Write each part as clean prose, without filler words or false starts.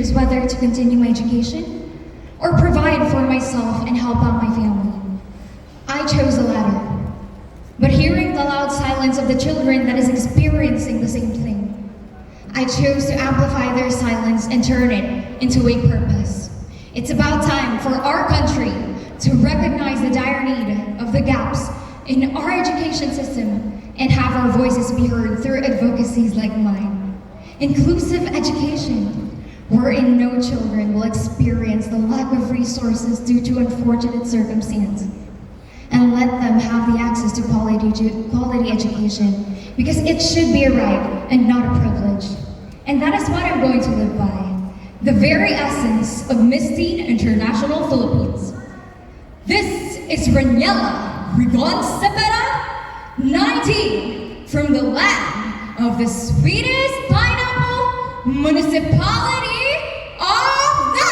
choose whether to continue my education or provide for myself and help out my family. I chose the latter. But hearing the loud silence of the children that is experiencing the same thing, I chose to amplify their silence and turn it into a purpose. It's about time for our country to recognize the dire need of the gaps in our education system and have our voices be heard through advocacies like mine. Inclusive education, wherein no children will experience the lack of resources due to unfortunate circumstance. And let them have the access to quality education, because it should be a right and not a privilege. And that is what I'm going to live by. The very essence of Miss Teen International Philippines. This is Raniela Rigon Cepeda, 19, from the land of the sweetest pineapple municipality of the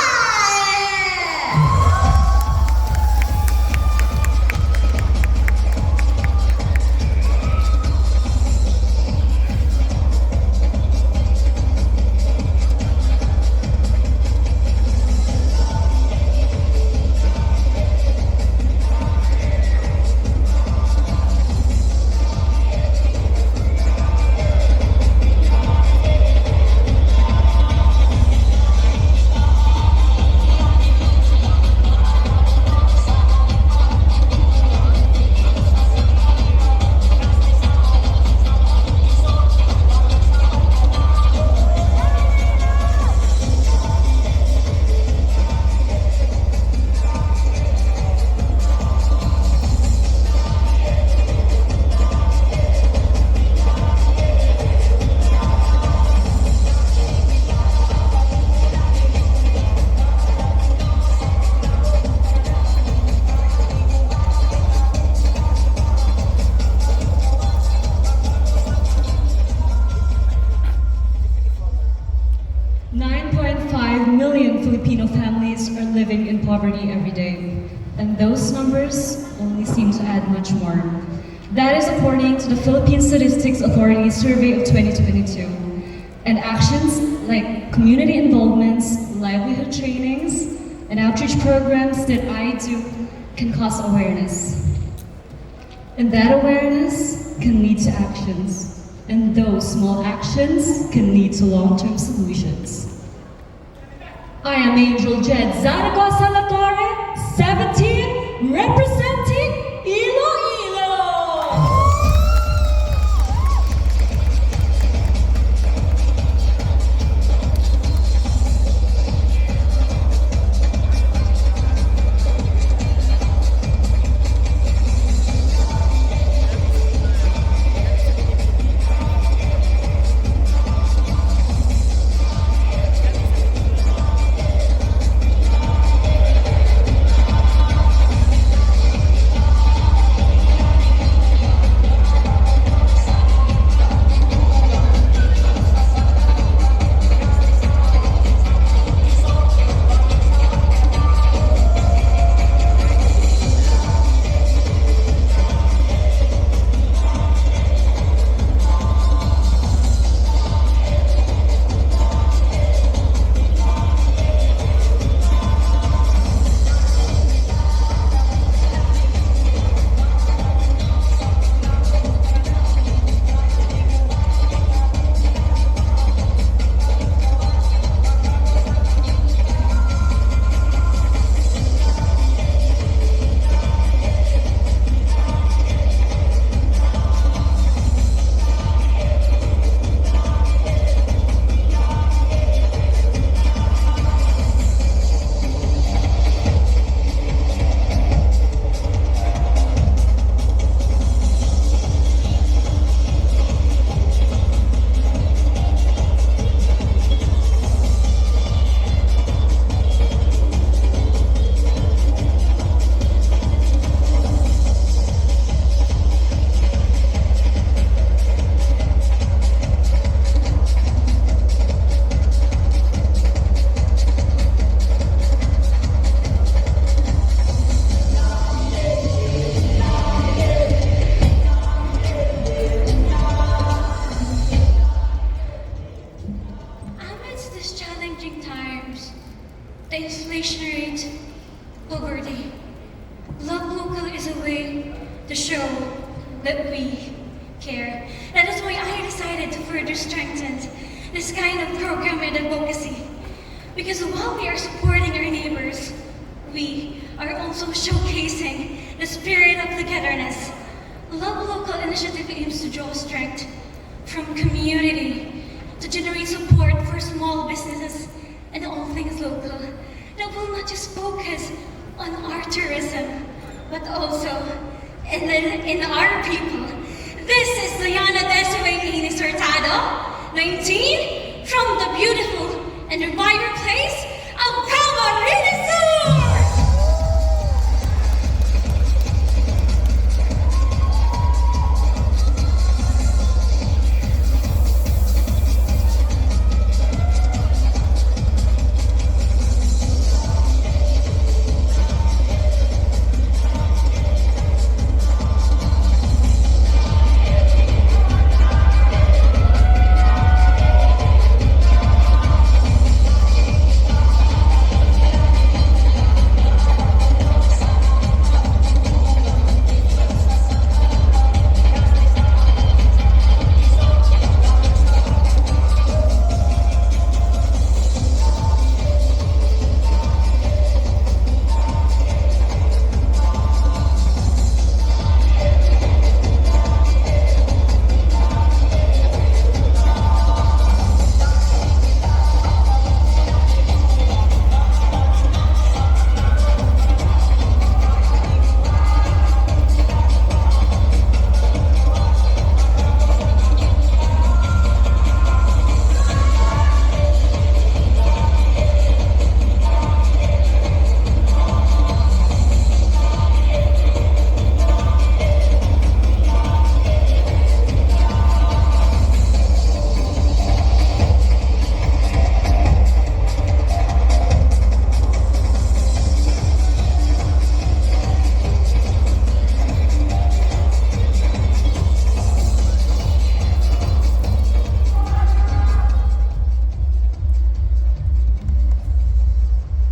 Filipino families are living in poverty every day, and those numbers only seem to add much more. That is according to the Philippine Statistics Authority Survey of 2022. And actions like community involvements, livelihood trainings, and outreach programs that I do can cause awareness. And that awareness can lead to actions, and those small actions can lead to long-term solutions. I am Angel Jed Zaragoza Latore, 17, representing Iloilo. Amidst this challenging time, the inflation rate, poverty. Love local is a way to show that we care. That is why I decided to further strengthen this kind of program and advocacy. Because while we are supporting our neighbors, we are also showcasing the spirit of togetherness. Love Local initiative aims to draw strength from community to generate support for small businesses and all things local that will not just focus on our tourism, but also in our people. This is Diana Desiree Ines Hurtado, 19, from the beautiful and the vibrant place of Camarines Sur!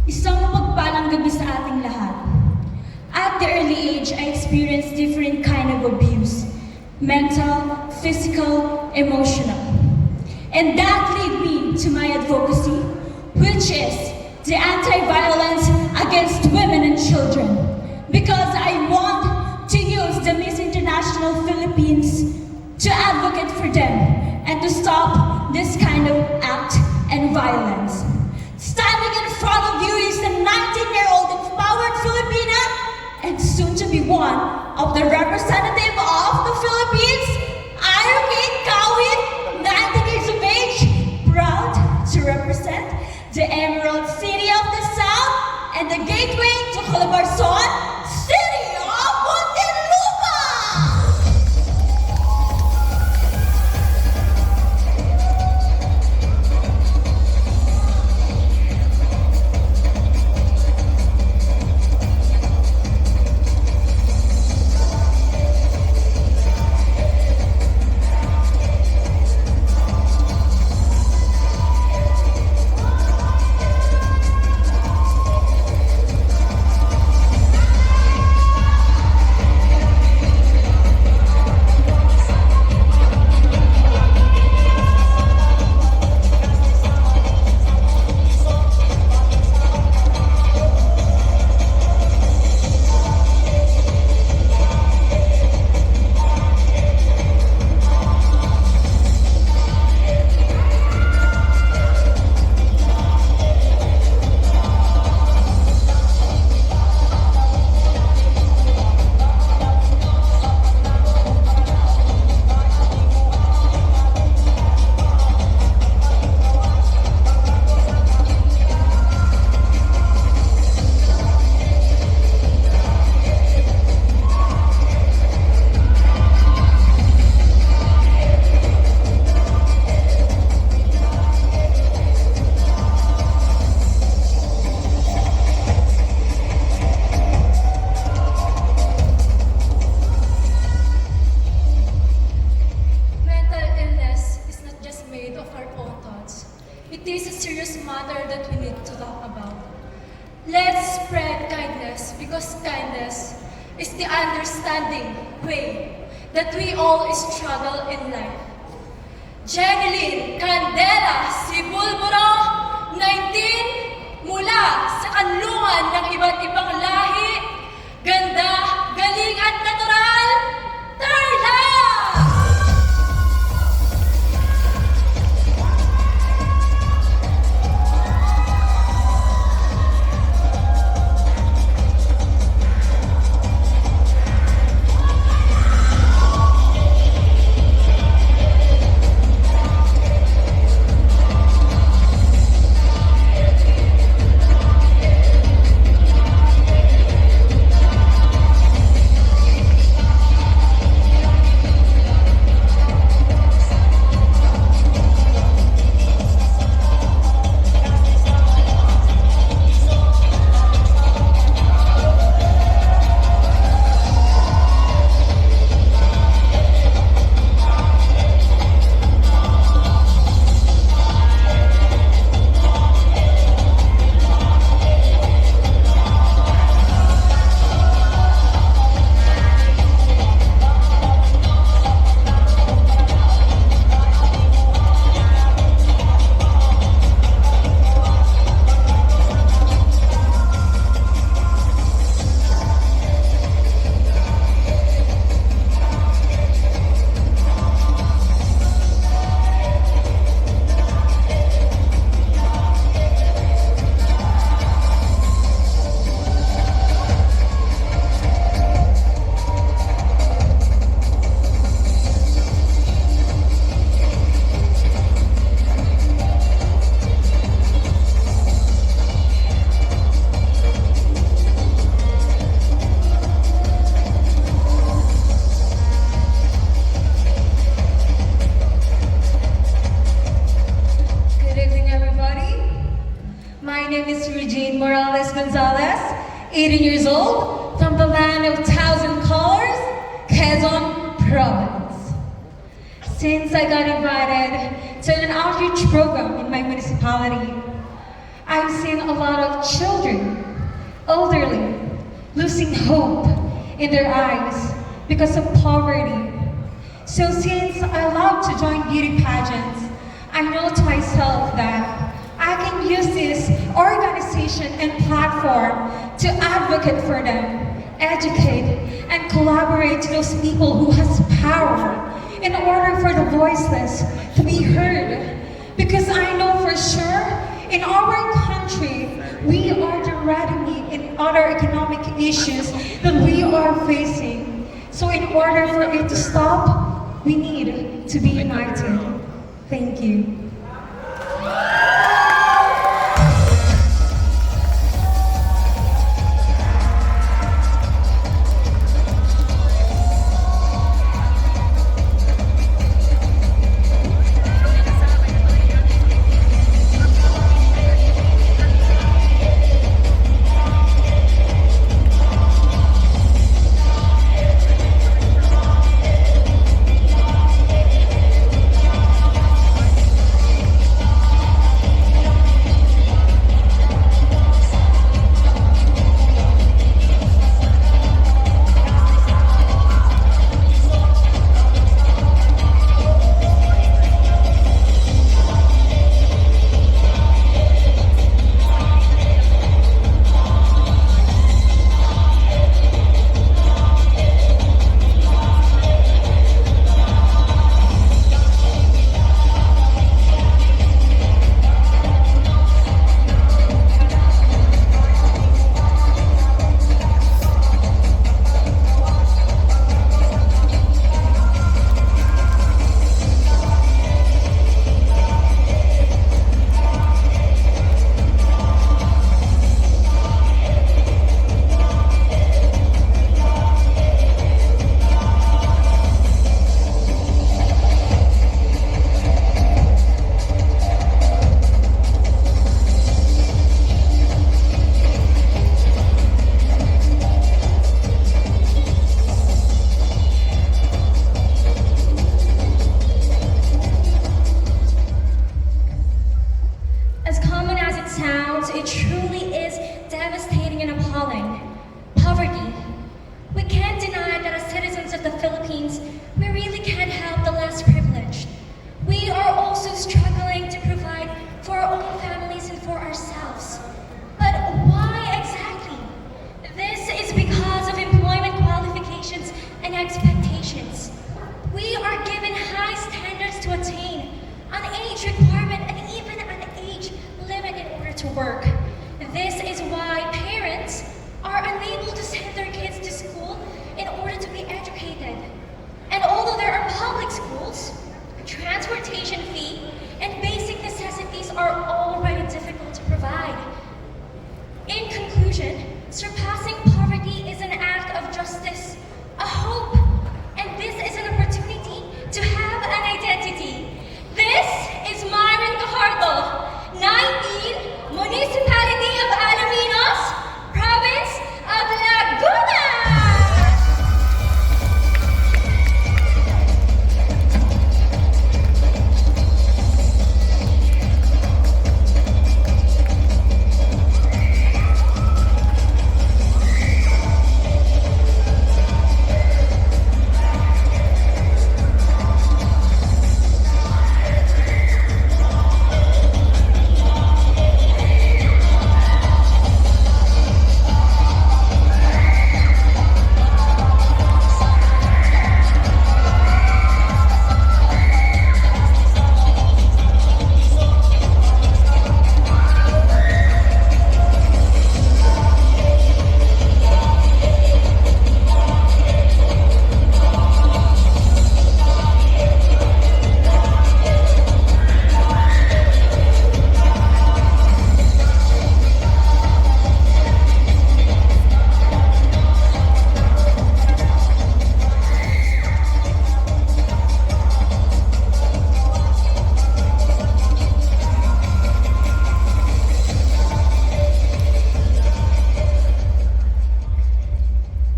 Isang mapagpalang gabi sa ating lahat. At the early age, I experienced different kind of abuse. Mental, physical, emotional. And that led me to my advocacy, which is the anti-violence against women and children. Because I want to use the Miss International Philippines to advocate for them and to stop this kind of act and violence. Standing in front of you is the 19-year-old empowered Filipina and soon to be one of the representative of the Philippines, Irene Kawit, 19 years of age, proud to represent the Emerald City of the South and the gateway to Calabarzon, City of Muntinlupa! It is a serious matter that we need to talk about. Let's spread kindness because kindness is the understanding way that we all struggle in life. Jeneline Candela Sibulburo, 19, mula sa kanlungan ng iba't ibang lahi, ganda, galing at natural, Tarlac! My name is Regine Morales Gonzalez, 18 years old, from the land of thousand colors, Quezon Province. Since I got invited to an outreach program in my municipality, I've seen a lot of children, elderly, losing hope in their eyes because of poverty. So since I love to join beauty pageants, I know to myself that I can use this organization and platform to advocate for them, educate, and collaborate to those people who has power in order for the voiceless to be heard. Because I know for sure, in our country, we are the remedy in other economic issues that we are facing. So in order for it to stop, we need to be united. Thank you. As common as it sounds, it truly is devastating to work. This is why parents are unable to send their kids to school in order to be educated. And although there are public schools, transportation fee and basic necessities are already difficult to provide. In conclusion, surpassing poverty is an act of justice, a hope, and this is an opportunity to have an identity. This is Myron Gajardo, 19, Municipality of Alaminos, Province of Laguna!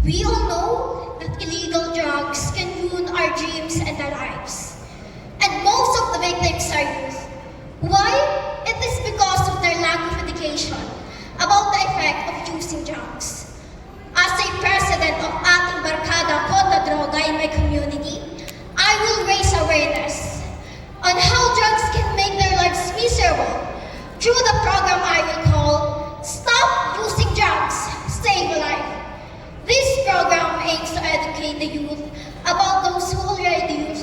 We all know that illegal drugs can ruin our dreams and our lives. And most of the victims are youth. Why? It is because of their lack of education about the effect of using drugs. As a president of Ating Barkada Kontra Droga in my community, I will raise awareness on how drugs can make their lives miserable through the program I will call Stop Using Drugs, Save a Life. This program aims to educate the youth about those who already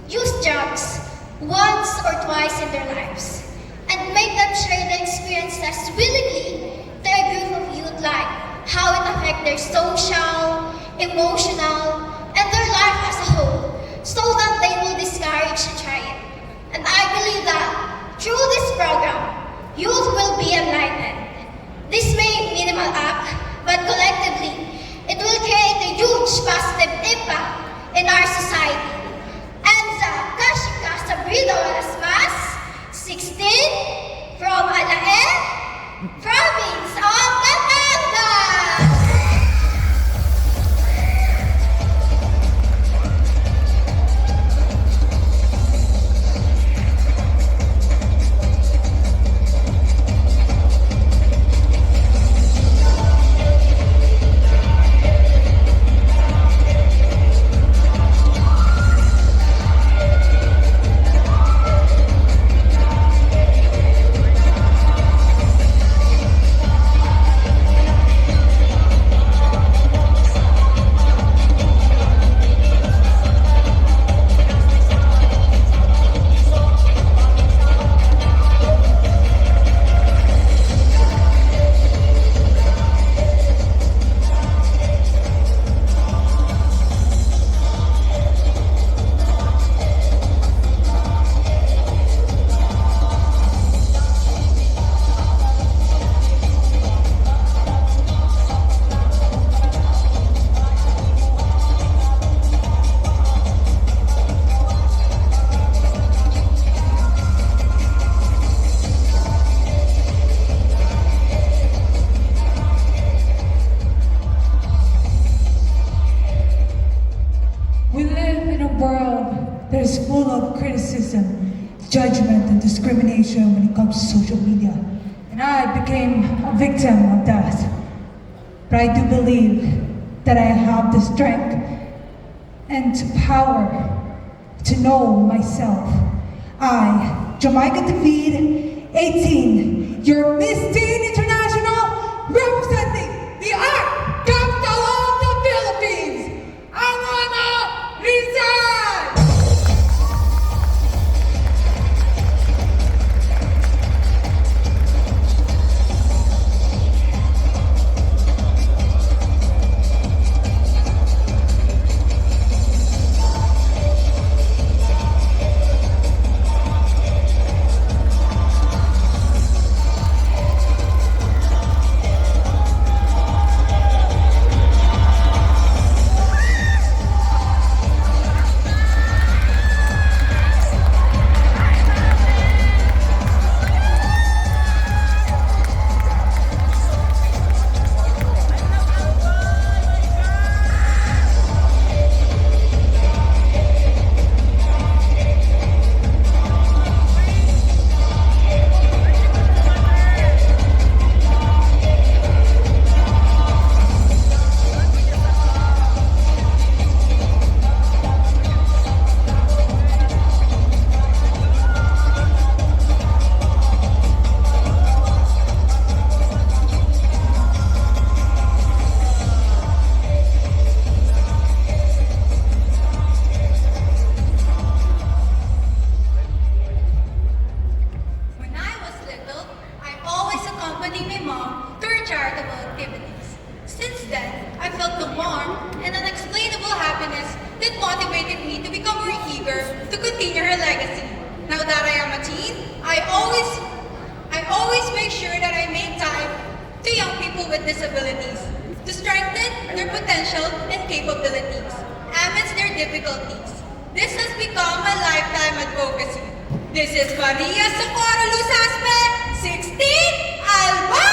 use drugs once or twice in their lives and make them share the experiences willingly to a group of youth, like how it affects their social, emotional, and their life as a whole, so that they will discourage to try it. And I believe that through this program, youth will be enlightened. This may be minimal act, but collectively, it will create a huge positive impact in our society. Enza Kashika Sabrido Las Mas, 16, from Alaen, Province of Batangas. that is full of criticism, judgment, and discrimination when it comes to social media. And I became a victim of that. But I do believe that I have the strength and power to know myself. I, Jamaica David, 18, your Miss Teen International, representing the art capital of the Philippines. I wanna resign! warm and unexplainable happiness that motivated me to become more eager to continue her legacy. Now that I am a teen, I always make sure that I make time to young people with disabilities to strengthen their potential and capabilities amidst their difficulties. This has become my lifetime advocacy. This is Maria Socorro Lusaspe, 16, Alba!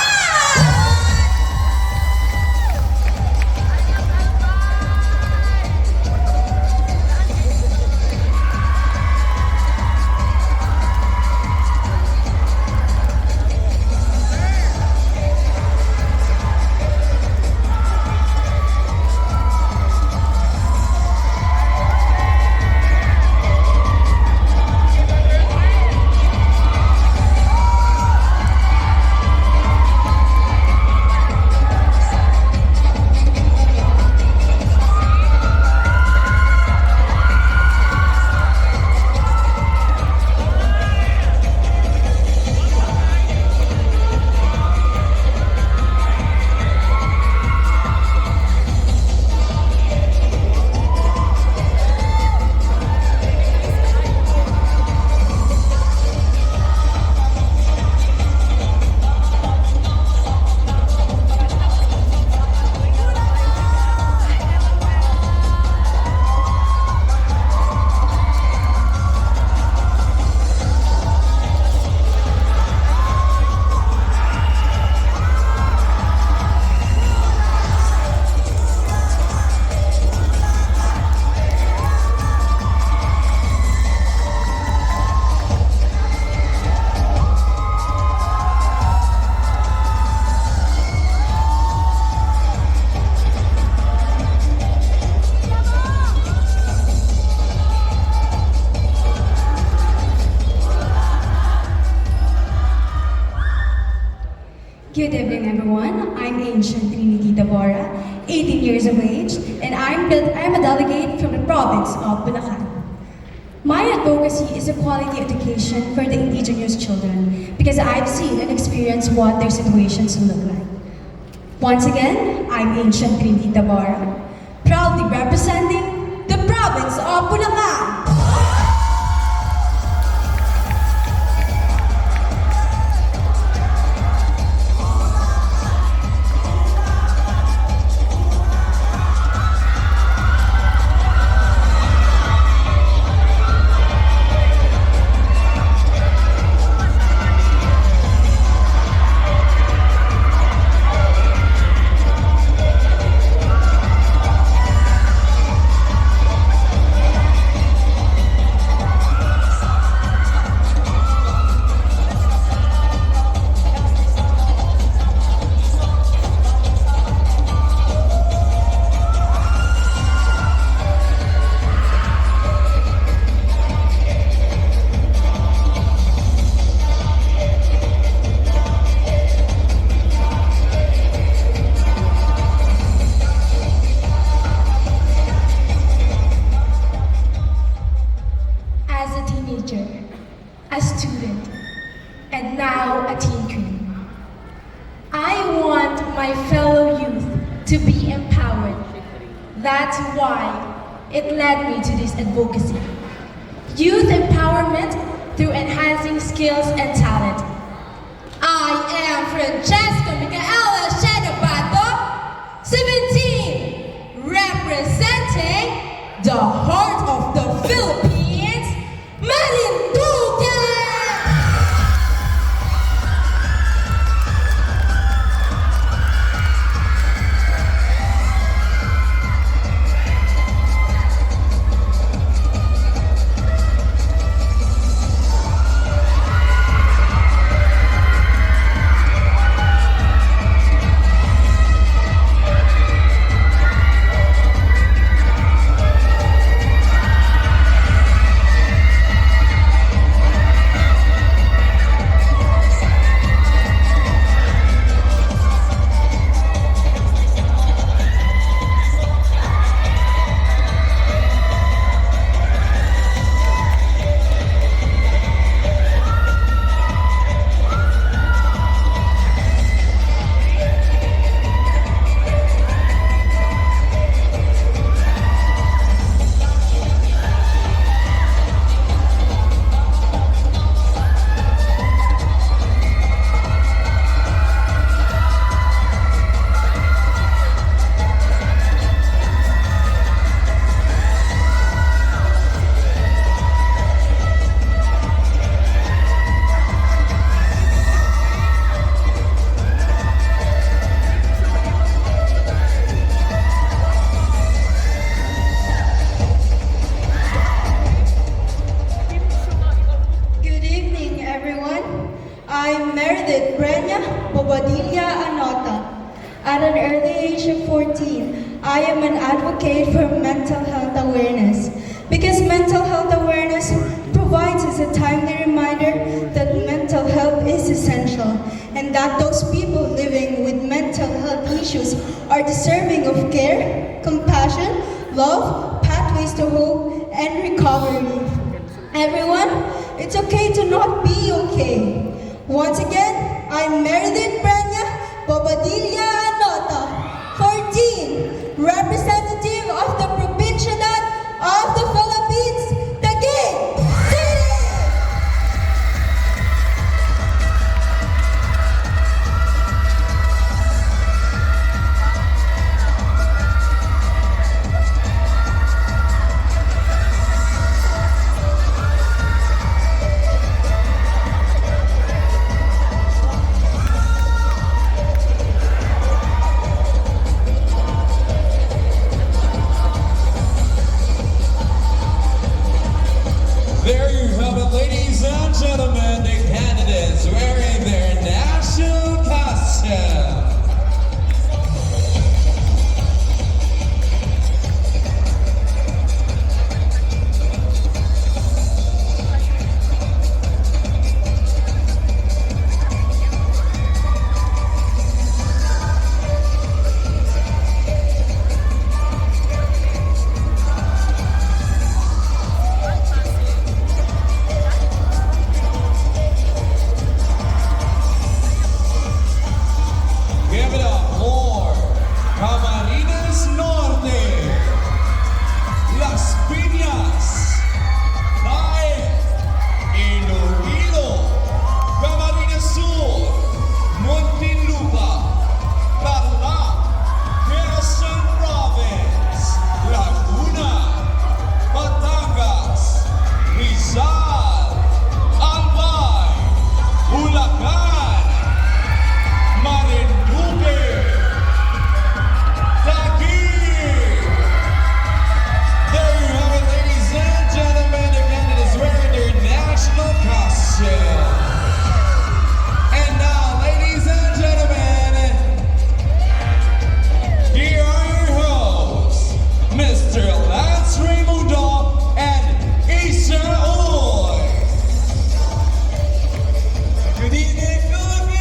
Good evening, everyone. I'm Ancient Trinity Tabora, 18 years of age, and I'm a delegate from the province of Bulacan. My advocacy is a quality education for the indigenous children because I've seen and experienced what their situations look like. Once again, I'm Ancient Trinity Tabora, proudly representing the province of Bulacan. A student, and now a teen queen. I want my fellow youth to be empowered. That's why it led me to this advocacy. Youth empowerment through enhancing skills and talent. I am Francesca Micaela Shedabato, 17, representing the heart of the Philippines, Marinduque! I Meredith Brenya Bobadilla Anota. At an early age of 14, I am an advocate for mental health awareness because mental health awareness provides us a timely reminder that mental health is essential and that those people living with mental health issues are deserving of care, compassion, love, pathways to hope, and recovery. Everyone, it's okay to not be okay. Once again, I'm Meredith Brenya Bobadilla Anota, 14, representative of the Provincialidad of the Philippines, Taguig City! There you have it, ladies and gentlemen, the candidates wearing their national costume. Give it up for Camarines Norte, Las Piñas, Tae, Iloilo, Camarines Sur, Muntinlupa, Tarlac, Quezon Province, Laguna, Batangas, Rizal, Albay, Bulacan, Marinduque, Taguig. There you have it, ladies and gentlemen, the candidates wearing their national costume. And now, ladies and gentlemen, here are your hosts, Mr. Lance Raimundo and Isa Uy. Good evening, Philippines!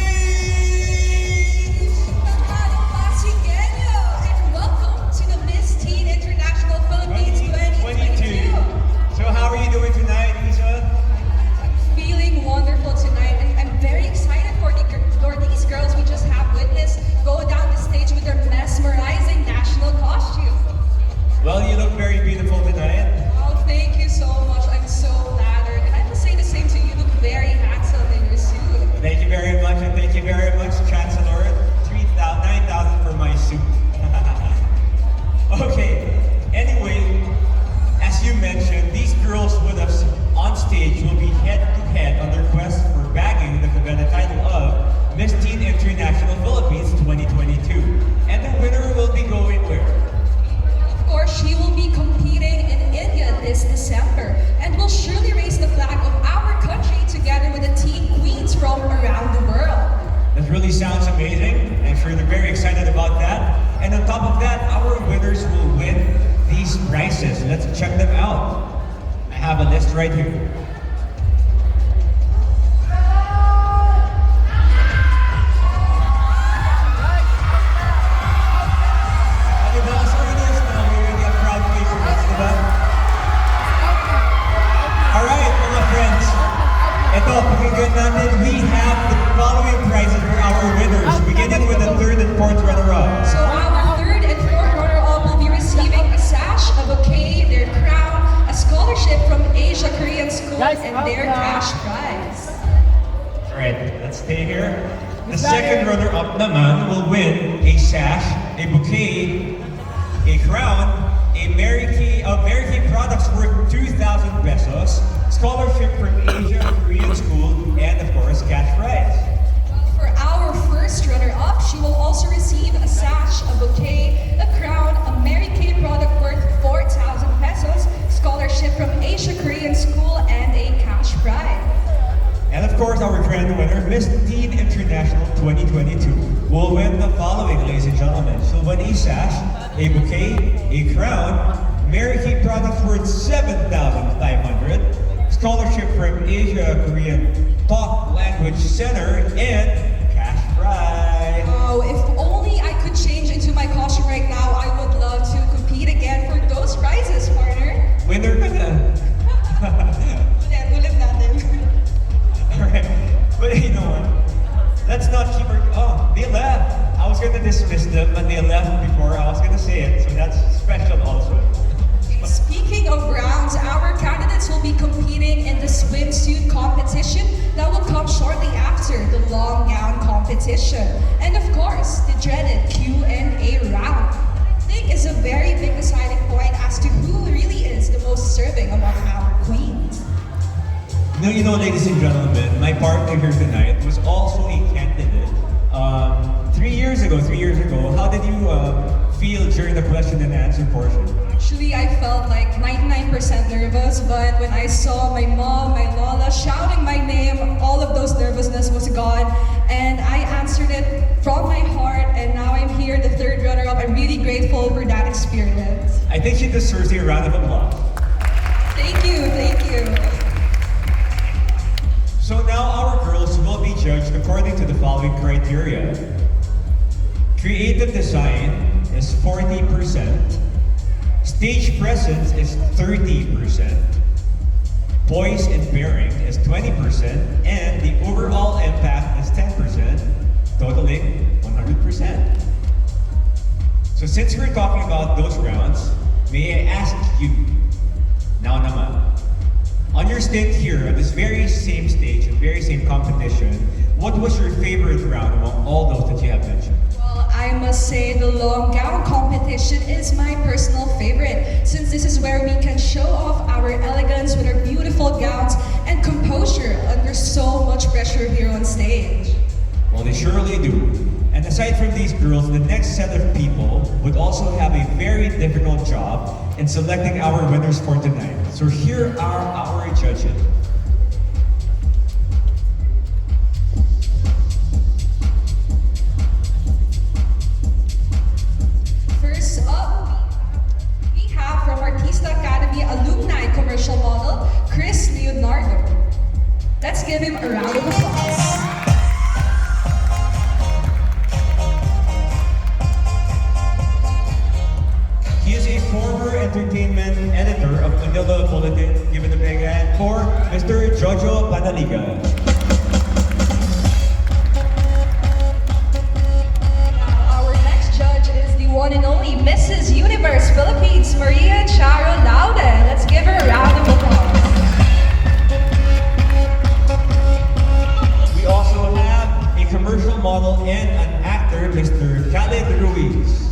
Pasigueno, and welcome to the Miss Teen International Philippines 2022. So how are you doing tonight, Isa? Feeling wonderful tonight, and I'm very excited for these girls we just have witnessed go down the stage with their mesmerizing national costume. Well, you look very beautiful tonight. Oh, thank you so much. I'm so flattered, and I will say the same to you. You look very handsome in your suit. Thank you very much, and thank you very much, Chancellor. 9,000 for my suit. Okay, anyway, as you mentioned, these girls with us on stage will be head-to-head on their quest for bagging the coveted title of Miss Teen International Philippines 2022. And the winner will be going where? Of course, she will be competing in India this December and will surely raise the flag of our country together with the teen queens from around the world. That really sounds amazing. I'm sure they're very excited about that. And on top of that, our winners will win these prizes. Let's check them out. I have a list right here. Diba? So it is now. We really have proud faces, diba? Alright, mga friends. Ito, pakinggan natin, we have the following prizes for our winners, beginning with the third and fourth runner-up. So our third and fourth runner-up will be receiving a sash, a bouquet, their crown, a scholarship from Asia Korean School, and their cash prize. Alright, let's stay here. The second runner-up naman will win a sash, a bouquet, a crown, a Mary Kay products worth 2,000 pesos, scholarship from Asia Korean School, and of course, cash prize. For our first runner-up, she will also receive a sash, a bouquet, a crown, a Mary Kay product worth 4,000 pesos, scholarship from Asia Korean School, and a cash prize. And of course, our grand winner winner, Miss Teen International 2022, will win the following, ladies and gentlemen. She'll win a sash, a bouquet, a crown, Mary Kay products worth 7,500, scholarship from Asia Korean Talk Language Center, and cash prize. Oh, if only I could change into my costume right now, I would love to compete again for those prizes, partner. Winner ka na. Ulit natin. Alright, but you know what? Let's not keep her. Oh, they left. I was gonna dismiss them, but they left before I was gonna say it, so that's special also. Speaking of rounds, our candidates will be competing in the swimsuit competition that will come shortly after the long gown competition. And of course, the dreaded Q&A round. I think is a very big deciding point as to who really is the most serving among our queens. No, you know, ladies and gentlemen, my partner here tonight was also a candidate. 3 years ago, how did you feel during the question and answer portion? Actually, I felt like 99% nervous, but when I saw my mom, my lola shouting my name, all of those nervousness was gone, and I answered it from my heart, and now I'm here, the third runner-up. I'm really grateful for that experience. I think she deserves a round of applause. Thank you, thank you. So now our girls will be judged according to the following criteria. Creative design is 40%. Stage presence is 30%, poise and bearing is 20%, and the overall impact is 10%, totaling 100%. So since we're talking about those rounds, may I ask you, now naman, on your stint here at this very same stage and very same competition, what was your favorite round among all those that you have mentioned? I must say the long gown competition is my personal favorite, since this is where we can show off our elegance with our beautiful gowns and composure under so much pressure here on stage. Well, they surely do. And aside from these girls, the next set of people would also have a very difficult job in selecting our winners for tonight. So here are our judges. First up, we have from Artista Academy alumni commercial model, Chris Leonardo. Let's give him a round of applause. He is a former entertainment editor of Manila Bulletin. Give it a big hand for Mr. Jojo Panaliga. Our next judge is the one and only Mrs. Universe Philippines, Maria Charo Laude. Let's give her a round of applause. We also have a commercial model and an actor, Mr. Khaled Ruiz.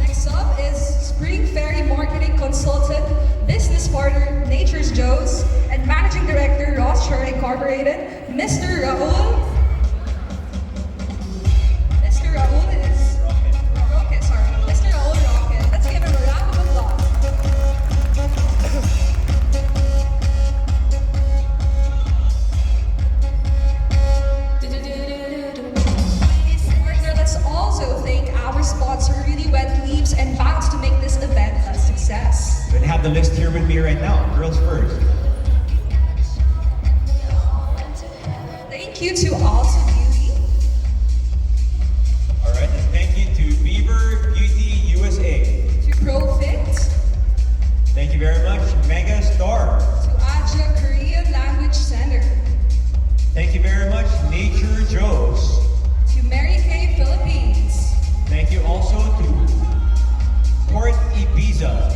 Next up is Spring Ferry Marketing Consultant, Business Partner, Nature's Joe's, and Managing Director, Ross Shore Incorporated, Mr. Raul. Mr. Raul is Rocket, sorry. Mr. Raul Rocket. Let's give him a round of applause. Partner, let's also thank our sponsor, Really Wet Leaves and Bounce, to make this event a success. Then have the list here with me right now. Girls first. Thank you to Also Beauty. All right, and thank you to Beaver Beauty USA. To ProFit, Thank you very much, Mega Star. to Aja Korean Language Center, Thank you very much, Nature Joe's. to Mary Kay Philippines, Thank you also to Port Ibiza.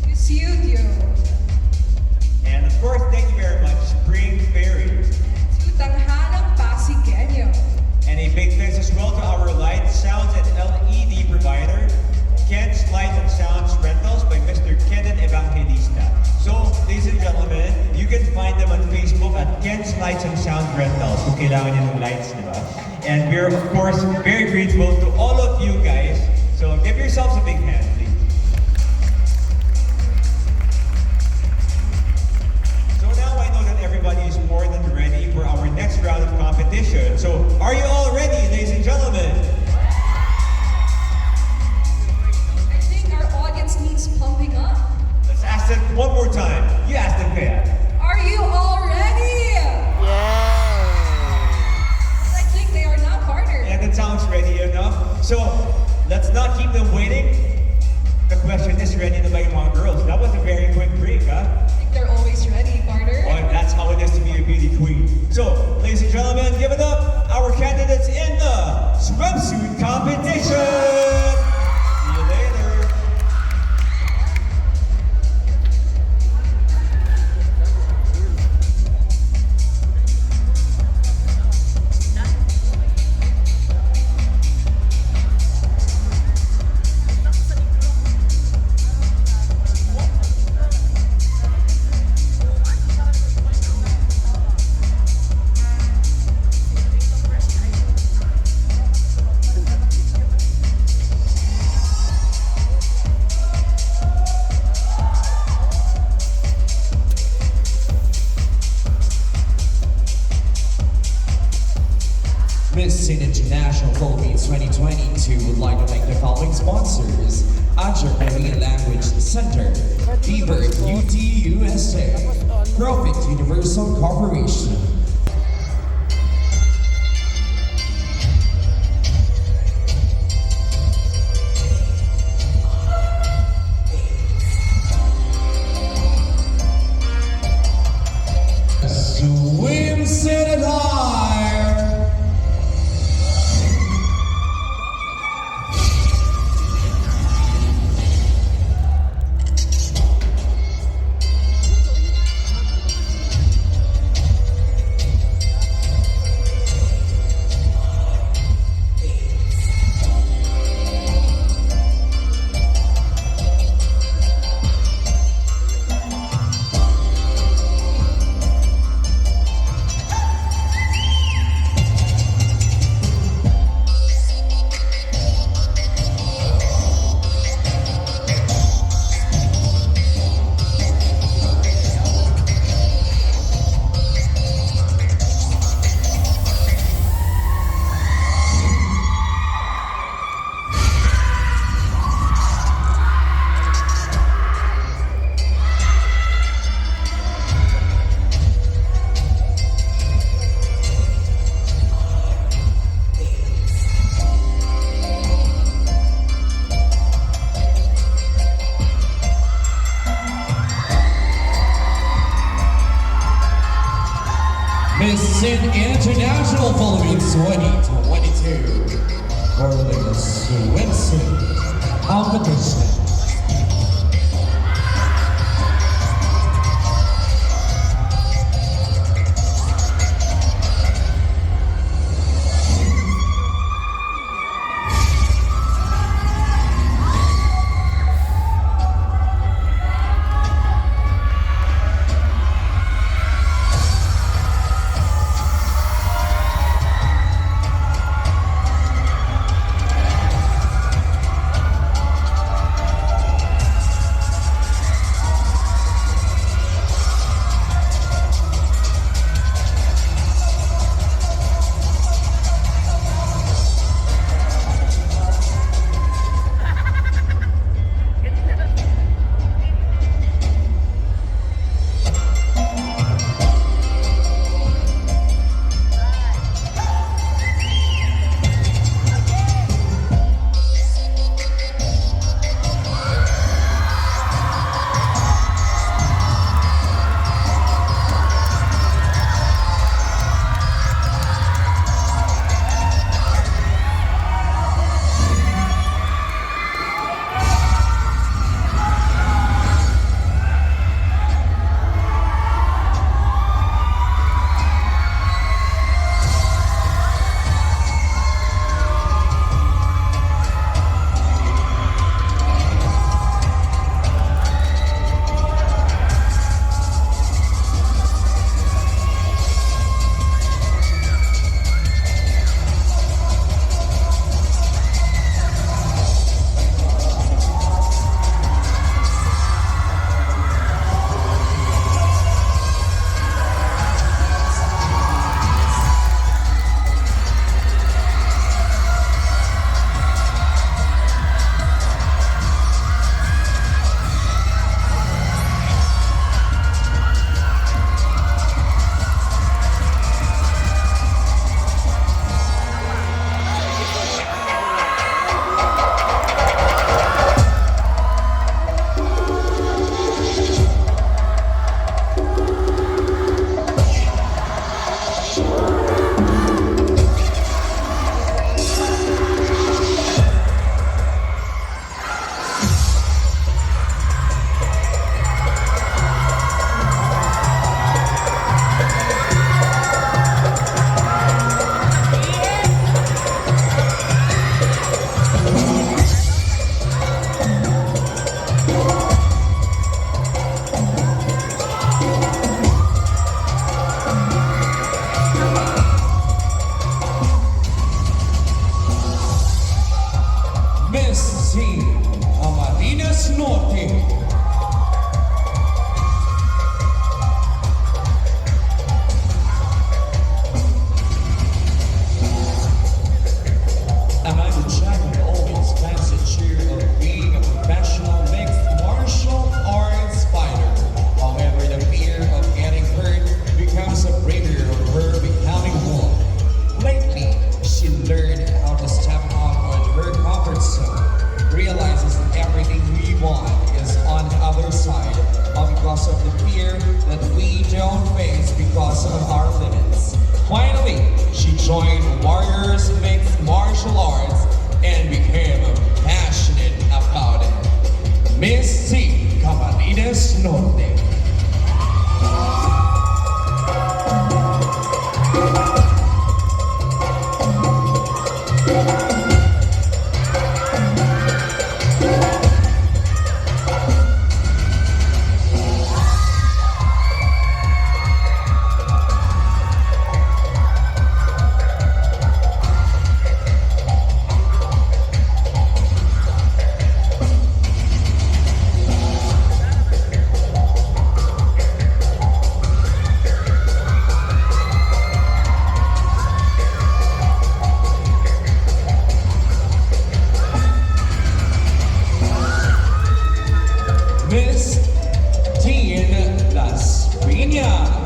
to Studio, And of course, thank you very much, Spring Ferry. to Tanghalang Pasigueno, And a big thanks as well to our lights, sounds, and LED provider, Ken's Lights and Sounds Rentals by Mr. Kenan Evangelista. So, ladies and gentlemen, you can find them on Facebook at Ken's Lights and Sound Rentals kung kailangan niyo ng lights, di ba? And we're, of course, very grateful to all of you guys. So, give yourselves a big hand, please. ready na ba yung mga girls? That was a very quick break, huh? I think they're always ready, partner. Oh, that's how it is to be a beauty queen. So, ladies and gentlemen, give it up our candidates in the swimsuit competition. See you later. Miss International Philippines 2022 would like to thank the following sponsors: Ajar Korean Language Center, Beaver UT USA, Profit Universal Corporation. SWIMSUIT Attire. Miss International Philippines 2022 for the swimsuit competition. Norte. And I'm a champion always fancy cheer of being a professional mixed martial arts fighter. However, the fear of getting hurt becomes a breeder of her becoming one. Lately, she learned how to step out of her comfort zone, realizes that everything we want is on the other side, because of the fear that we don't face because of our limits. Finally, she joined Warriors Mixed Martial Arts and became passionate about it. Miss T. Camarines Norte. Miss Dean Las Piñas.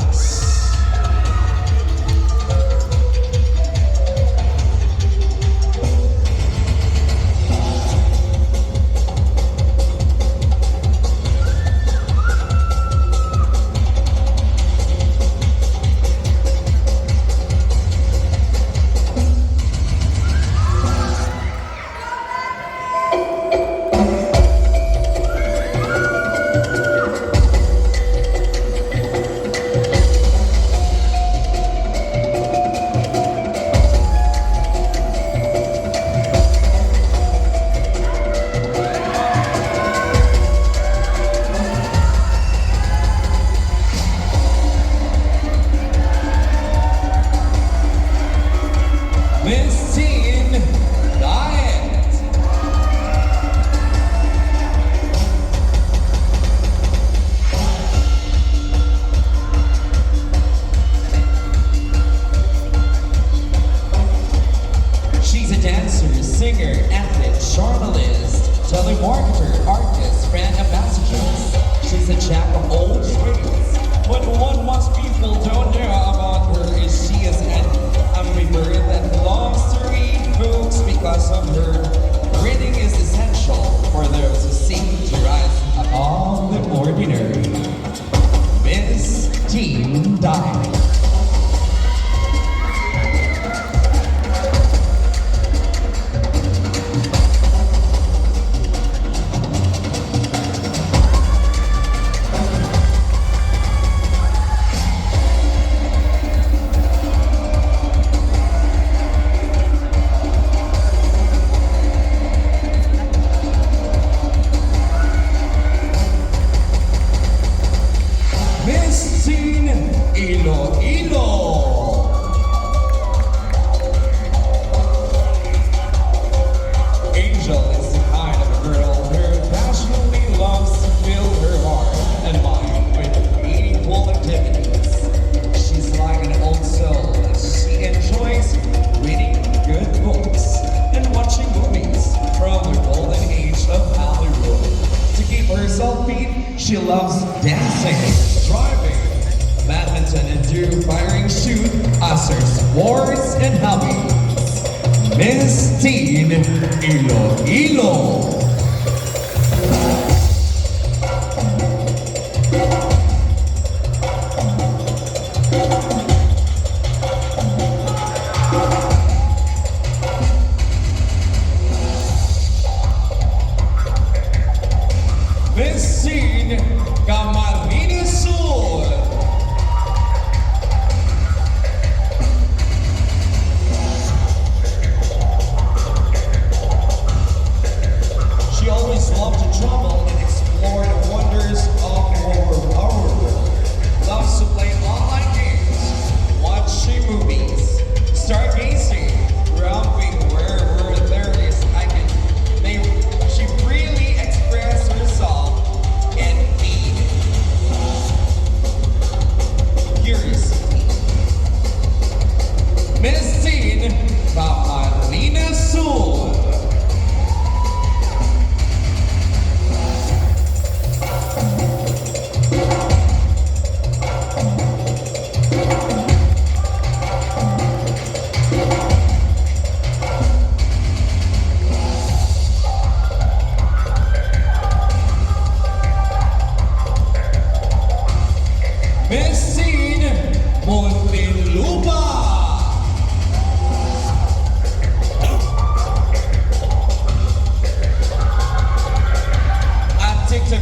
Miss Teen Diet. She's a dancer, singer, athlete, journalist, telemarketer, artist, brand ambassador. She's a jack of all trades. But what most people don't know about her is she is an ambivert that loves to read books because of her. Reading is essential for those who seek to rise above the ordinary. Miss Teen Diet. Miss Teen Iloilo. Angel is the kind of a girl who passionately loves to fill her heart and mind with meaningful activities. She's like an old soul. She enjoys reading good books and watching movies from the golden age of Hollywood. To keep herself fit, she loves dancing, driving, badminton, and do firing shoot as her sports and hobbies. Miss Teen Iloilo. Miss Teen Camarines Sur. She always loved to travel and explore the wonders of our world. Loves to play online games, watching movies, stargazing, romping wherever there is hiking. She freely expressed herself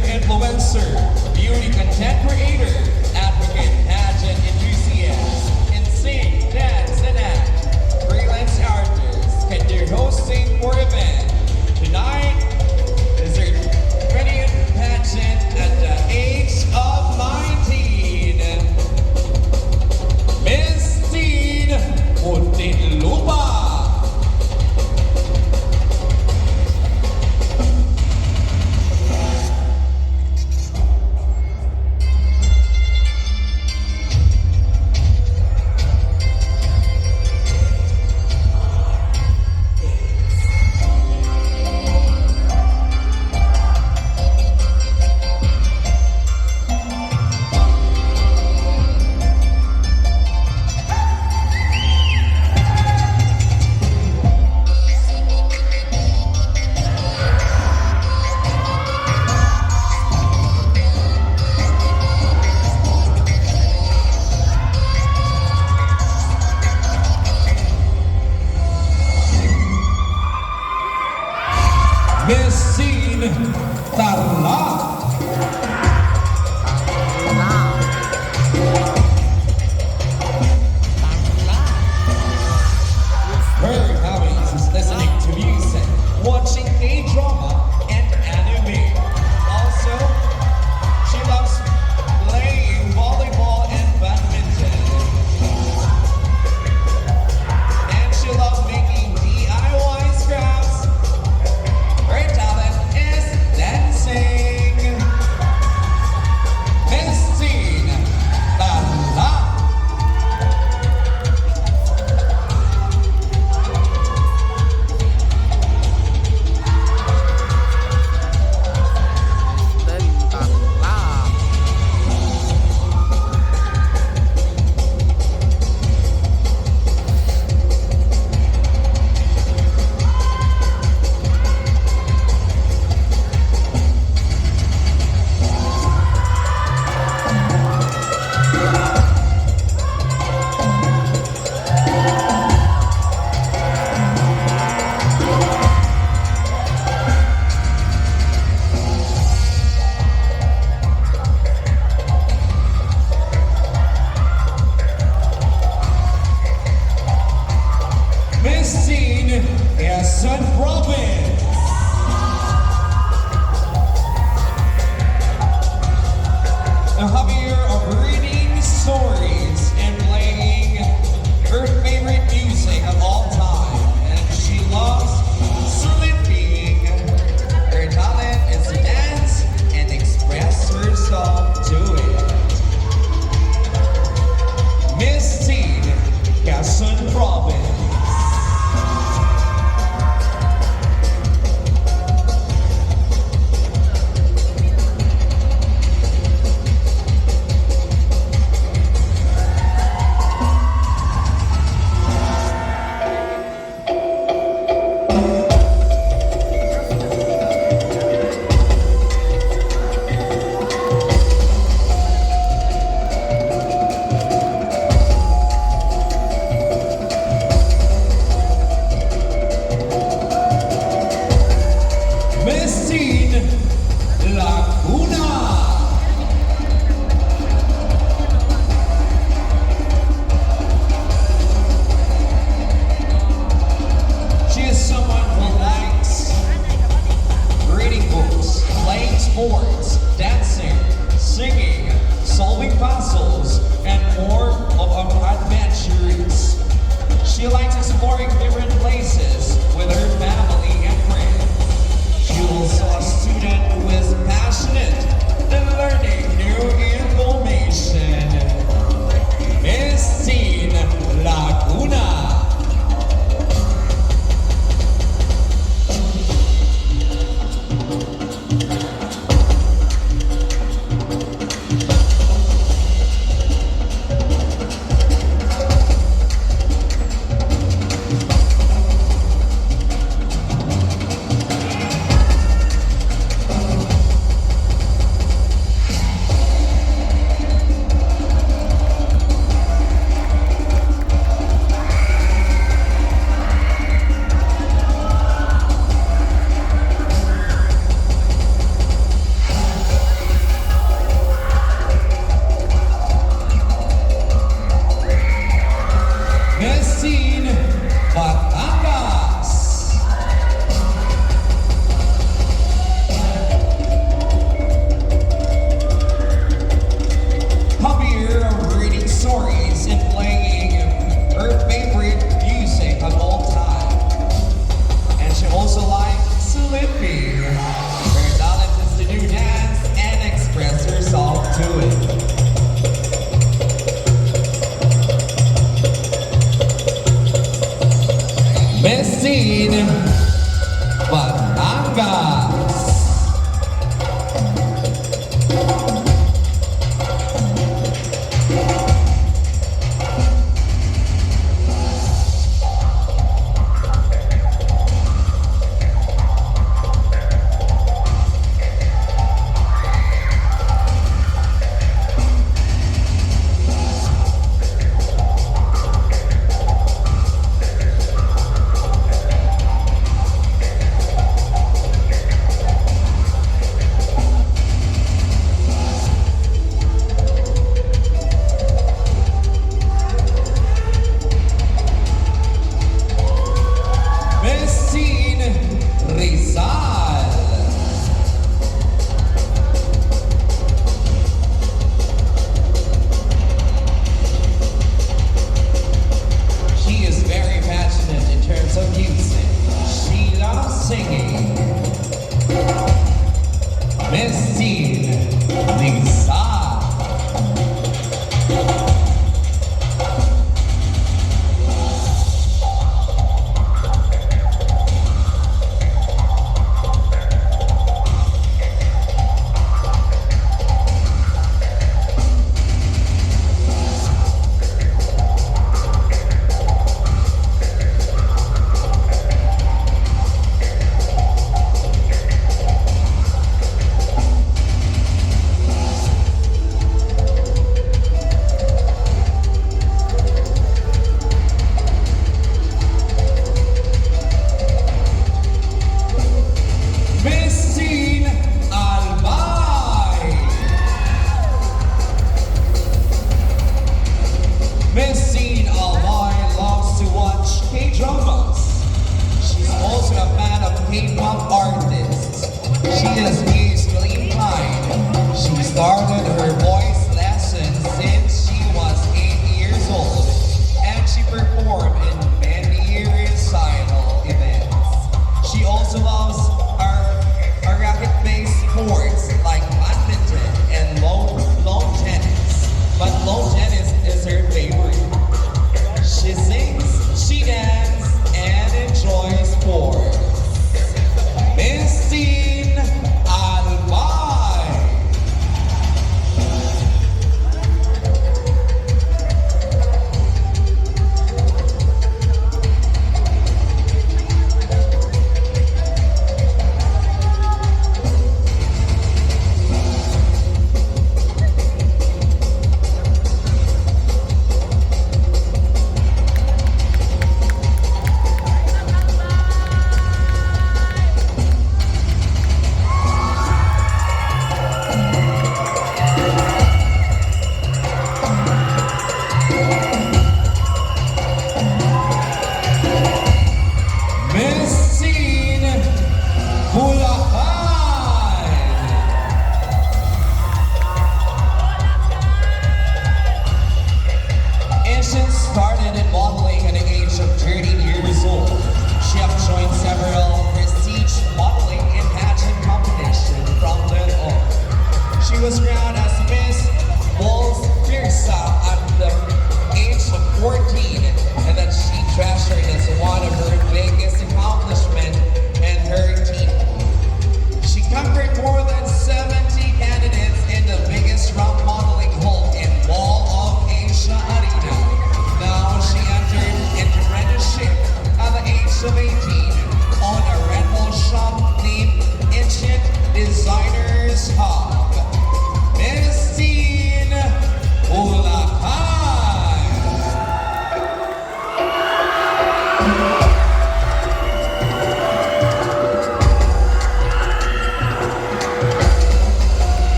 creative influencer, beauty content creator, advocate, pageant enthusiast, and sing, dance, and act. Freelance artists can do hosting for event. Tonight is their 20th pageant at the age of 19. Miss Dean Muntinlupa. Miss Dean Tanghalang. Her hobbies is listening to music, watching K-drama, and anime. Also, she loves playing volleyball and badminton. And she loves making DIY scraps. Her talent is dancing. Miss Dean Tanghalang. Miss Dean Quezon Province. A hobby of reading stories and playing her favorite music of all time. And she loves sleeping. Her talent is to dance and express herself to it. Miss Dean Quezon Province. Miss Dean Laguna. She is someone who likes reading books, playing sports, dancing, singing, solving puzzles, and more of adventures. She likes exploring different places with her family and friends. She also a student who is passionate in learning new information. Miss Dean Laguna.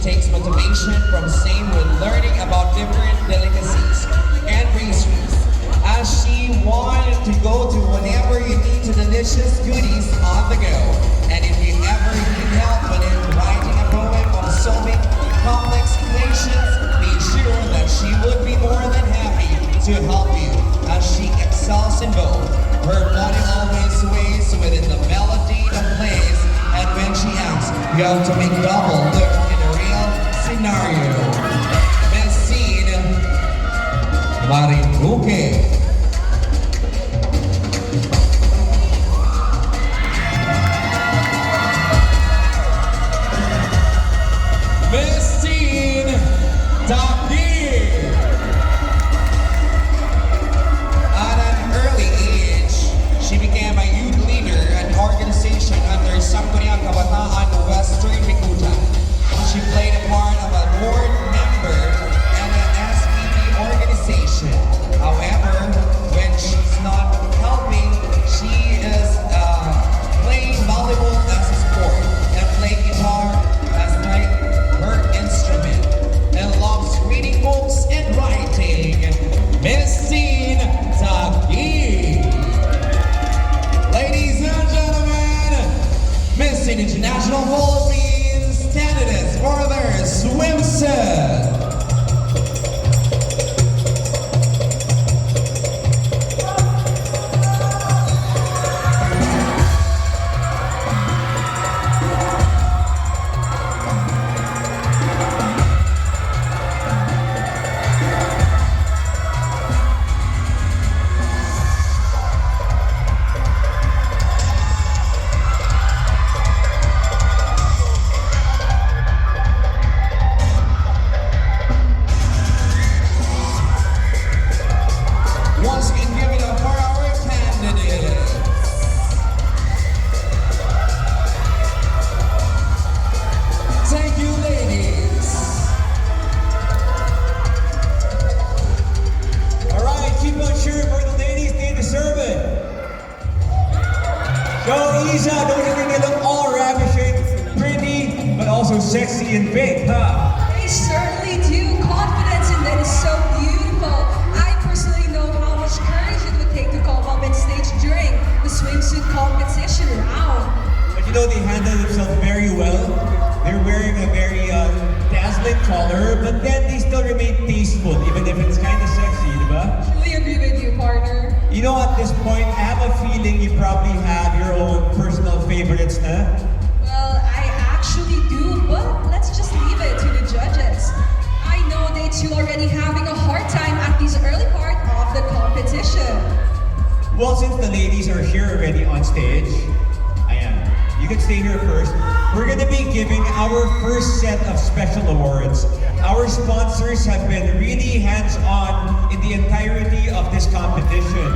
takes motivation from same with learning about different delicacies and pastries, as she wanted to go to whenever you need to delicious goodies on the go. And if you ever need help when in writing a poem or solving complex equations, be sure that she would be more than happy to help you, as she excels in both. Her body always sways within the melody that plays, and when she acts, you have to make double look in a real scenario. Best scene, Maribuque. Miss Teen Taki. At an early age, she became a youth leader and organization under Sangguniang Kabataan Western Bikutan. She played a part of a board member and an SPB organization. However, when she's not helping, she is playing volleyball as a sport and playing guitar as like her instrument, and loves reading books and writing. Miss Teen Taki. Ladies and gentlemen, Miss Teen International Philippines candidates for their swimsuit. Once again, give it up for our candidates. Thank you, ladies. All right, keep on cheering for the ladies. They deserve it. Show Isa, don't you think they look all ravishing, pretty, but also sexy and big, huh? They certainly do. Confidence in that is so beautiful. I personally know how much courage it would take to come up on stage during the swimsuit competition round. But you know, they handle themselves very well. They're wearing a very dazzling color, but then they still remain tasteful, even if it's kind of sexy, diba? Truly agree with you, partner. You know, at this point, I have a feeling you probably have your own personal favorites, na? Well, I actually do, but let's just leave it to the judges. I know they too already having a hard time at this early part of the competition. Well, since the ladies are here already on stage, you can stay here first. We're going to be giving our first set of special awards. Our sponsors have been really hands-on in the entirety of this competition.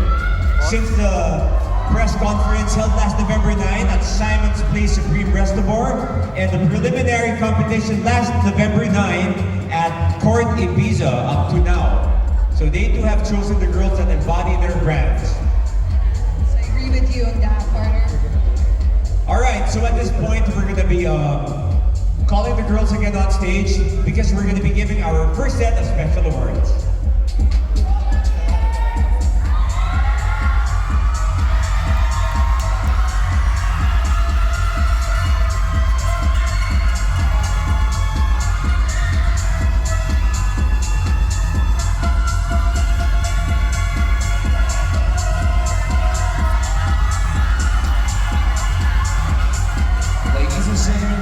Since the press conference held last November 9 at Simon's Place Supreme Reservoir, and the preliminary competition last November 9 at Court Ibiza up to now. So they too have chosen the girls that embody their brands. So I agree with you on that, partner. Alright, so at this point, we're going to be calling the girls again on stage because we're going to be giving our first set of special awards.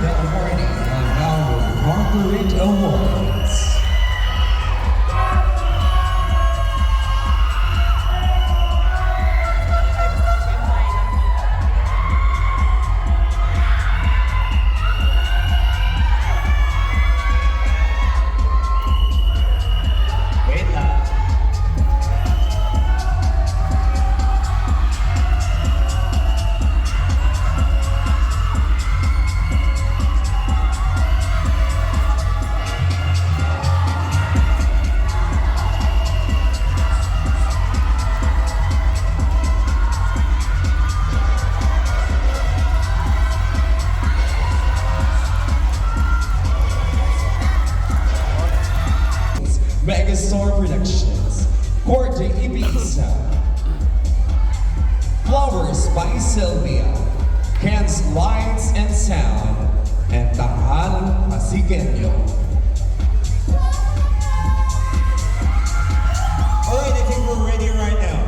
The awarding of our corporate awards. Megastore Productions, Corte Ibiza, Flowers by Sylvia, Can's Lights and Sound, and Tanghalang Pasigueno. Alright, I think we're ready right now.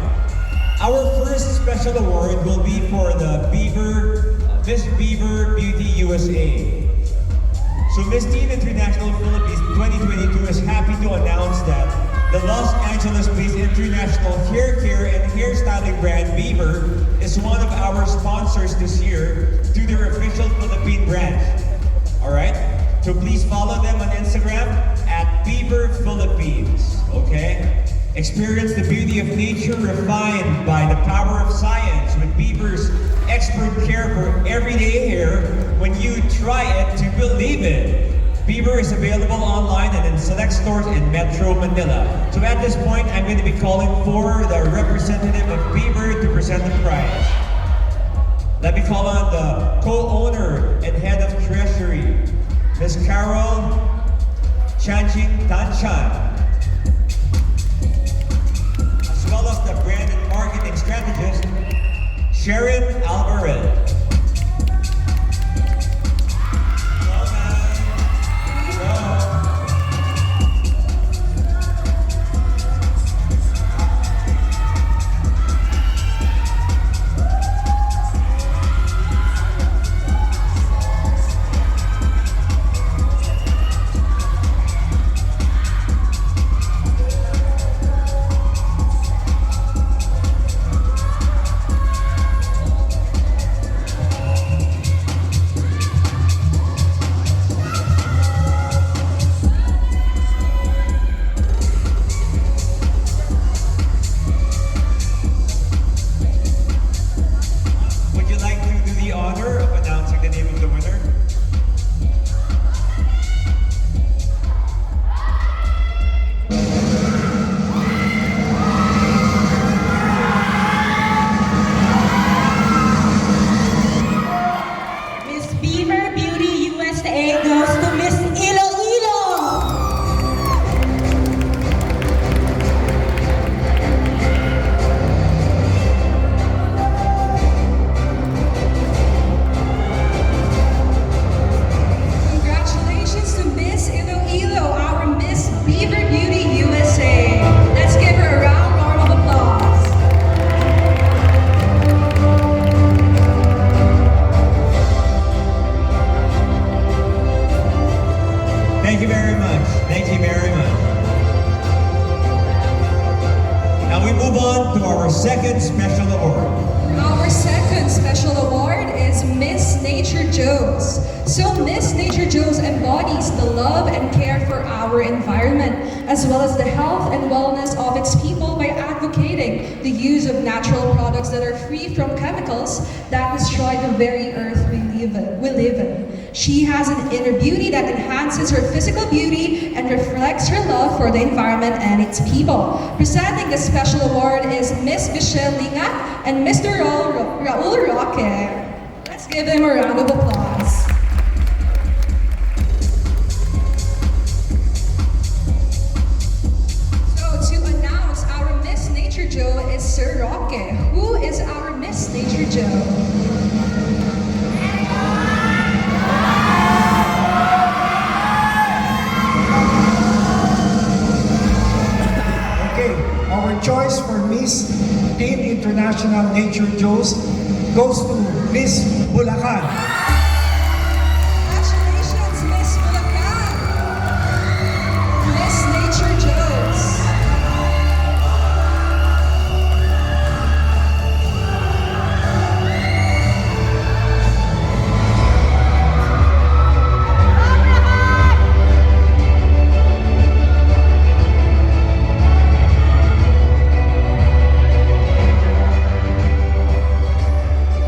Our first special award will be for the Miss Beaver Beauty USA. So Miss Teen International Philippines 2022 is happy to announce that the Los Angeles-based international hair care and hairstyling brand Beaver is one of our sponsors this year through their official Philippine branch. Alright? So please follow them on Instagram at Beaver Philippines. Okay? Experience the beauty of nature refined by the power of science with Beaver's expert care for everyday hair. When you try it to believe it. Beaver is available online and in select stores in Metro Manila. So at this point, I'm going to be calling for the representative of Beaver to present the prize. Let me call on the co-owner and head of treasury, Ms. Carol Chanching Tanchan, as well as the brand and marketing strategist, Sharon Alvarez. Thank you very much. Thank you very much. Now we move on to our second special award. Our second special award is Miss Nature Joes. So Miss Nature Joes embodies the love and care for our environment, as well as the health and wellness of its people by advocating the use of natural products that are free from chemicals that destroy the very earth we live in. She has an inner beauty that enhances her physical beauty and reflects her love for the environment and its people. Presenting the special award is Miss Michelle Linga and Mr. Raul Roque. Let's give them a round of applause. So to announce our Miss Nature Joe is Sir Roque. Who is our Miss Nature Joe? Our choice for Miss Teen International Nature Joes goes to Miss Bulacan. Congratulations, Miss Bulacan! Miss Nature Joes.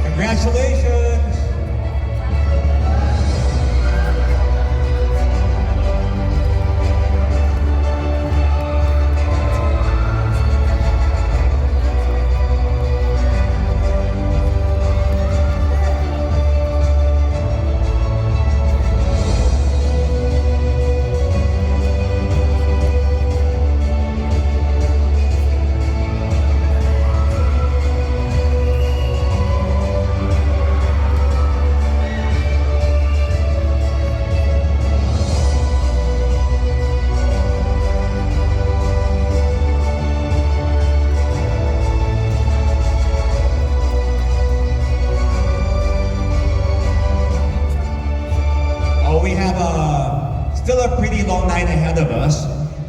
Congratulations!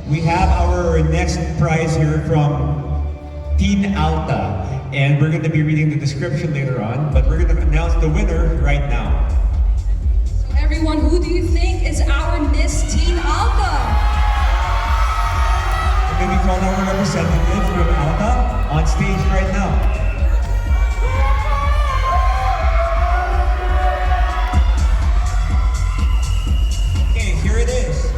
we have our next prize here from Team Alta. And we're going to be reading the description later on, but we're going to announce the winner right now. So everyone, who do you think is our Miss Teen Alta? And maybe call our representative from Alta on stage right now. Okay, here it is.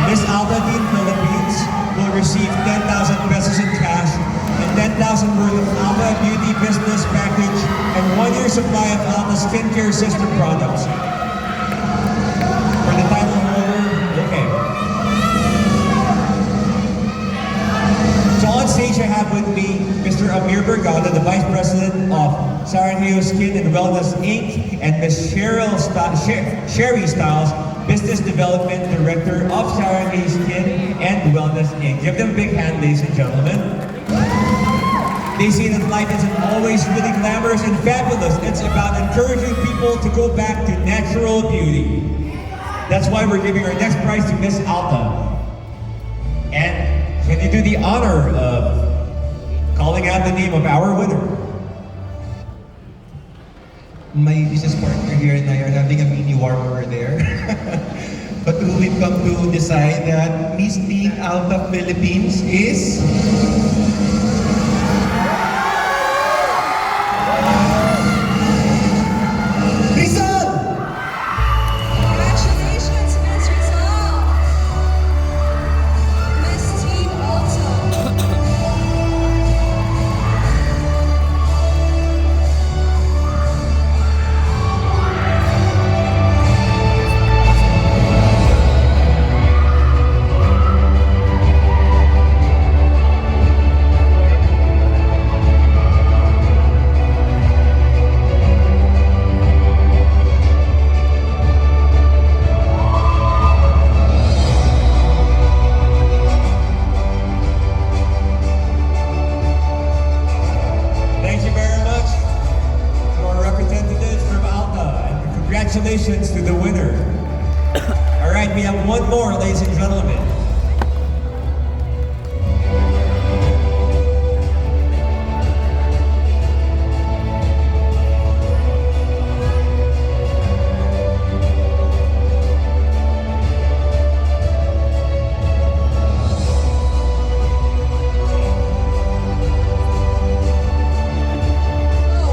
Miss Alta Teen Philippines will receive 10,000 pesos in cash and 10,000 worth of Alta Beauty Business Package and 1 year supply of Alta Skincare Sister Products. For the title holder, okay. So on stage I have with me Mr. Amir Bergada, the Vice President of Saranjeo Skin and Wellness Inc. and Ms. Sherry Styles, Business Development Director of Saranjeo Skin and Wellness Inc. Give them a big hand, ladies and gentlemen. They say that life isn't always really glamorous and fabulous. It's about encouraging people to go back to natural beauty. That's why we're giving our next prize to Miss Alta. And can you do the honor of calling out the name of our winner? My business partner here and I are having a mini war over there. But we've come to decide that Miss Teen Alta Philippines is... Rizal! Congratulations, Miss Rizal! Miss Teen Alta. Thank you very much to our representatives from Alta, and congratulations to the winner. All right, we have one more, ladies and gentlemen.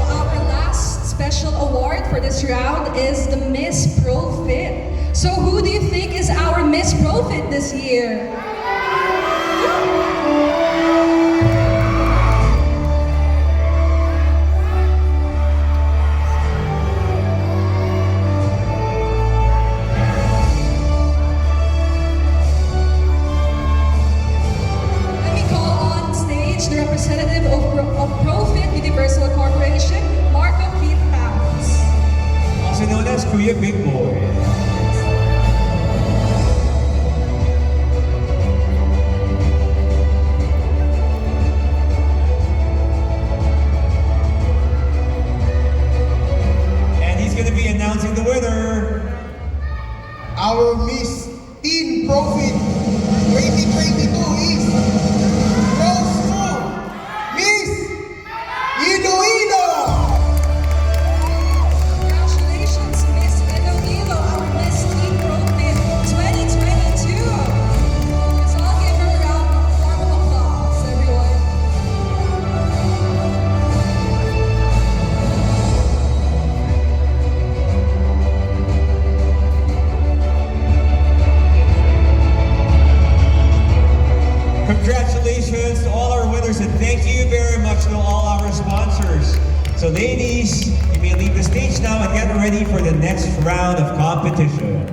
Our last special award for this round is the Miss Profit. So who do you think is our Miss Profit this year? Let me call on stage the representative of Profit Universal Corporation, Marco Keith Pounds. Also known as Kuya Big Boy. And he's going to be announcing the winner. Our Miss Teen Profit 2022 is goes to Miss Iloilo! Congratulations, Miss Iloilo, our Miss Teen Profit 2022. Let's all give her a round of applause, everyone. Congratulations to all our winners, and thank you very much to all our sponsors. So ladies, you may leave the stage now and get ready for the next round of competition.